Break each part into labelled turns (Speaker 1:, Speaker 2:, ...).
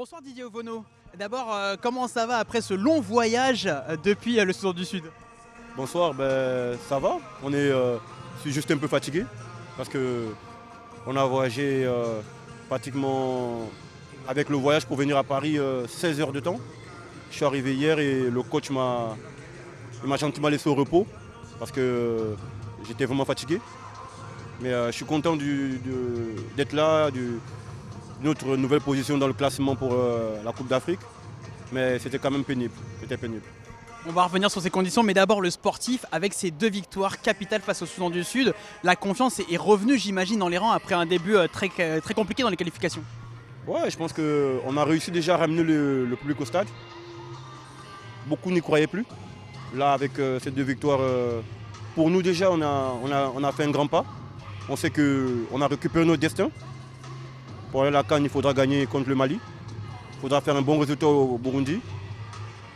Speaker 1: Bonsoir Didier Ovono. D'abord, comment ça va après ce long voyage depuis le Soudan du Sud?
Speaker 2: Bonsoir, ça va. Je suis juste un peu fatigué parce qu'on a voyagé pratiquement avec le voyage pour venir à Paris 16 heures de temps. Je suis arrivé hier et le coach m'a gentiment laissé au repos parce que j'étais vraiment fatigué. Mais je suis content d'être là, notre nouvelle position dans le classement pour la Coupe d'Afrique. Mais c'était quand même pénible. C'était pénible.
Speaker 1: On va revenir sur ces conditions, mais d'abord le sportif, avec ses 2 victoires capitales face au Soudan du Sud. La confiance est revenue, j'imagine, dans les rangs après un début très compliqué dans les qualifications.
Speaker 2: Ouais, je pense qu'on a réussi déjà à ramener le public au stade. Beaucoup n'y croyaient plus. Là, avec ces 2 victoires, pour nous déjà, on a fait un grand pas. On sait qu'on a récupéré notre destin. Pour aller à la CAN, il faudra gagner contre le Mali. Il faudra faire un bon résultat au Burundi.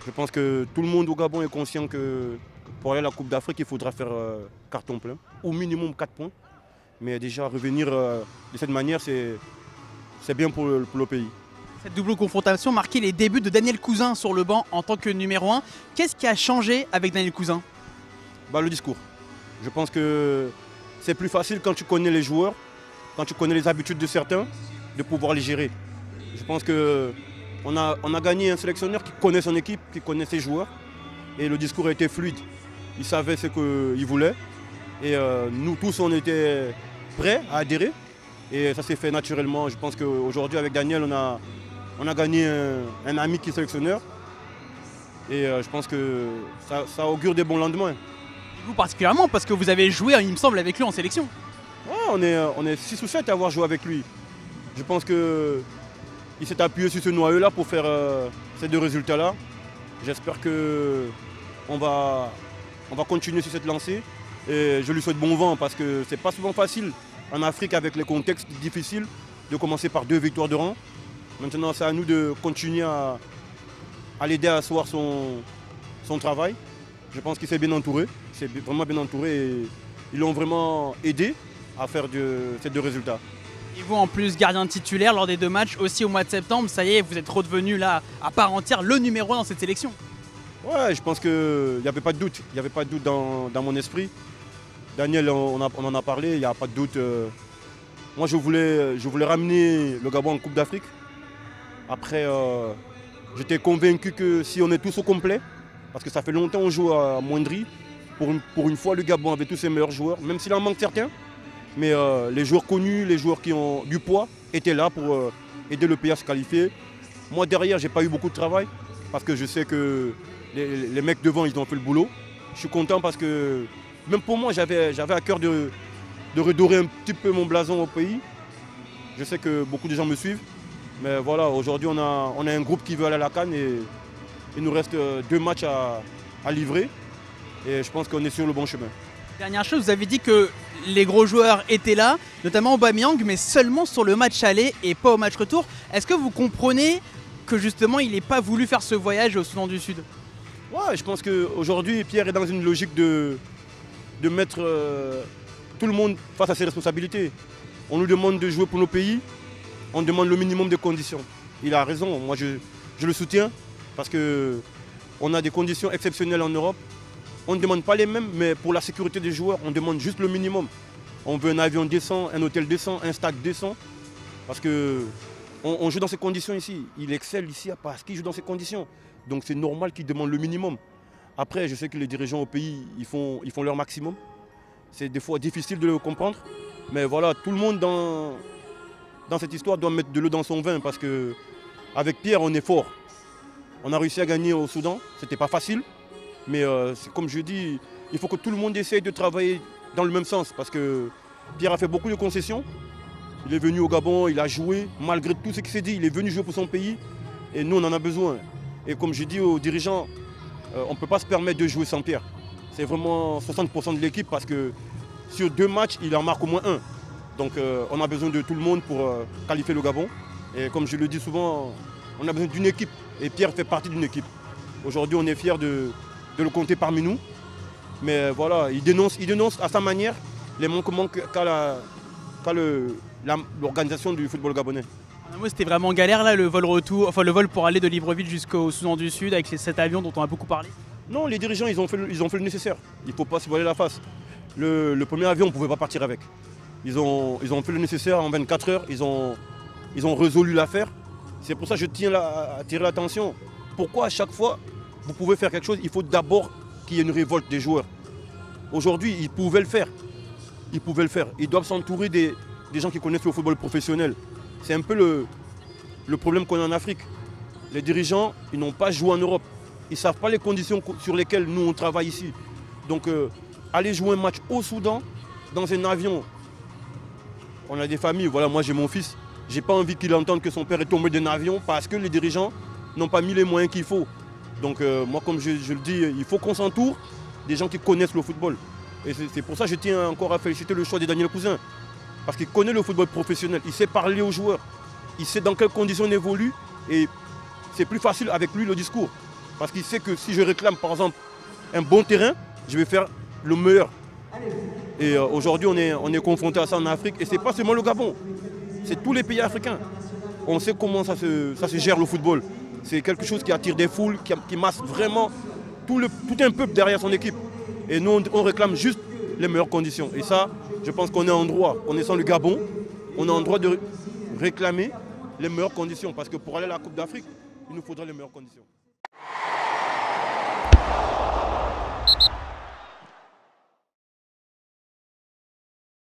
Speaker 2: Je pense que tout le monde au Gabon est conscient que pour aller à la Coupe d'Afrique, il faudra faire carton plein, au minimum 4 points. Mais déjà revenir de cette manière, c'est bien pour le pays.
Speaker 1: Cette double confrontation marquait les débuts de Daniel Cousin sur le banc en tant que numéro 1. Qu'est-ce qui a changé avec Daniel Cousin? Le
Speaker 2: discours. Je pense que c'est plus facile quand tu connais les joueurs, quand tu connais les habitudes de certains, de pouvoir les gérer. Je pense qu'on a gagné un sélectionneur qui connaît son équipe, qui connaît ses joueurs. Et le discours a été fluide. Il savait ce qu'il voulait. Et nous tous, on était prêts à adhérer. Et ça s'est fait naturellement. Je pense qu'aujourd'hui, avec Daniel, on a gagné un ami qui est sélectionneur. Et je pense que ça augure des bons lendemains.
Speaker 1: Vous particulièrement, parce que vous avez joué, il me semble, avec lui en sélection.
Speaker 2: Ouais, on est 6 ou 7 à avoir joué avec lui. Je pense qu'il s'est appuyé sur ce noyau-là pour faire ces 2 résultats-là. J'espère qu'on va continuer sur cette lancée. Et je lui souhaite bon vent parce que c'est pas souvent facile en Afrique avec les contextes difficiles de commencer par 2 victoires de rang. Maintenant, c'est à nous de continuer à l'aider à asseoir son travail. Je pense qu'il s'est bien entouré. Il s'est vraiment bien entouré et ils l'ont vraiment aidé à faire ces 2 résultats.
Speaker 1: Et vous, en plus, gardien titulaire lors des 2 matchs, aussi au mois de septembre, ça y est, vous êtes redevenu là, à part entière, le numéro 1 dans cette sélection.
Speaker 2: Ouais, je pense qu'il n'y avait pas de doute. Il n'y avait pas de doute dans mon esprit. Daniel, on en a parlé, il n'y a pas de doute. Moi, je voulais ramener le Gabon en Coupe d'Afrique. Après, j'étais convaincu que si on est tous au complet, parce que ça fait longtemps qu'on joue à Moindry, pour une fois, le Gabon avait tous ses meilleurs joueurs, même s'il en manque certains. Mais les joueurs connus, les joueurs qui ont du poids étaient là pour aider le pays à se qualifier. Moi derrière, j'ai pas eu beaucoup de travail parce que je sais que les mecs devant, ils ont fait le boulot. Je suis content parce que même pour moi, j'avais à cœur de redorer un petit peu mon blason au pays. Je sais que beaucoup de gens me suivent. Mais voilà, aujourd'hui, on a un groupe qui veut aller à la CAN et il nous reste 2 matchs à livrer. Et je pense qu'on est sur le bon chemin.
Speaker 1: Dernière chose, vous avez dit que les gros joueurs étaient là, notamment Aubameyang, mais seulement sur le match aller et pas au match retour. Est-ce que vous comprenez que justement il n'ait pas voulu faire ce voyage au Soudan du Sud?
Speaker 2: Ouais, je pense qu'aujourd'hui Pierre est dans une logique de mettre tout le monde face à ses responsabilités. On nous demande de jouer pour nos pays, on demande le minimum de conditions. Il a raison, moi je le soutiens parce qu'on a des conditions exceptionnelles en Europe. On ne demande pas les mêmes, mais pour la sécurité des joueurs, on demande juste le minimum. On veut un avion décent, un hôtel décent, un stade décent. Parce qu'on joue dans ces conditions ici. Il excelle ici parce qu'il joue dans ces conditions. Donc c'est normal qu'il demande le minimum. Après, je sais que les dirigeants au pays, ils font leur maximum. C'est des fois difficile de le comprendre. Mais voilà, tout le monde dans cette histoire doit mettre de l'eau dans son vin. Parce qu'avec Pierre, on est fort. On a réussi à gagner au Soudan. C'était pas facile. Mais comme je dis, il faut que tout le monde essaye de travailler dans le même sens parce que Pierre a fait beaucoup de concessions. Il est venu au Gabon, il a joué, malgré tout ce qui s'est dit, il est venu jouer pour son pays et nous on en a besoin. Et comme je dis aux dirigeants, on ne peut pas se permettre de jouer sans Pierre. C'est vraiment 60% de l'équipe parce que sur 2 matchs, il en marque au moins 1. Donc on a besoin de tout le monde pour qualifier le Gabon. Et comme je le dis souvent, on a besoin d'une équipe et Pierre fait partie d'une équipe. Aujourd'hui on est fiers de le compter parmi nous. Mais voilà, il dénonce à sa manière les manquements qu'a l'organisation du football gabonais.
Speaker 1: Moi, c'était vraiment galère là, le vol retour, enfin le vol pour aller de Libreville jusqu'au Soudan du Sud avec cet avion dont on a beaucoup parlé.
Speaker 2: Non, les dirigeants, ils ont fait le nécessaire. Il ne faut pas se voiler la face. Le premier avion, on ne pouvait pas partir avec. Ils ont fait le nécessaire en 24 heures. Ils ont résolu l'affaire. C'est pour ça que je tiens à attirer l'attention. Pourquoi à chaque fois, vous pouvez faire quelque chose, il faut d'abord qu'il y ait une révolte des joueurs. Aujourd'hui, ils pouvaient le faire. Ils pouvaient le faire. Ils doivent s'entourer des gens qui connaissent le football professionnel. C'est un peu le problème qu'on a en Afrique. Les dirigeants, ils n'ont pas joué en Europe. Ils ne savent pas les conditions sur lesquelles nous, on travaille ici. Donc, aller jouer un match au Soudan, dans un avion, on a des familles, voilà, moi j'ai mon fils, j'ai pas envie qu'il entende que son père est tombé d'un avion parce que les dirigeants n'ont pas mis les moyens qu'il faut. Donc, moi, comme je le dis, il faut qu'on s'entoure des gens qui connaissent le football. Et c'est pour ça que je tiens encore à féliciter le choix de Daniel Cousin. Parce qu'il connaît le football professionnel, il sait parler aux joueurs, il sait dans quelles conditions on évolue et c'est plus facile avec lui le discours. Parce qu'il sait que si je réclame par exemple un bon terrain, je vais faire le meilleur. Et aujourd'hui on est confronté à ça en Afrique et ce n'est pas seulement le Gabon, c'est tous les pays africains. On sait comment ça se gère le football. C'est quelque chose qui attire des foules, qui masse vraiment tout un peuple derrière son équipe. Et nous on réclame juste les meilleures conditions. Et ça, je pense qu'on est en droit, connaissant le Gabon, on est en droit de réclamer les meilleures conditions. Parce que pour aller à la Coupe d'Afrique, il nous faudra les meilleures conditions.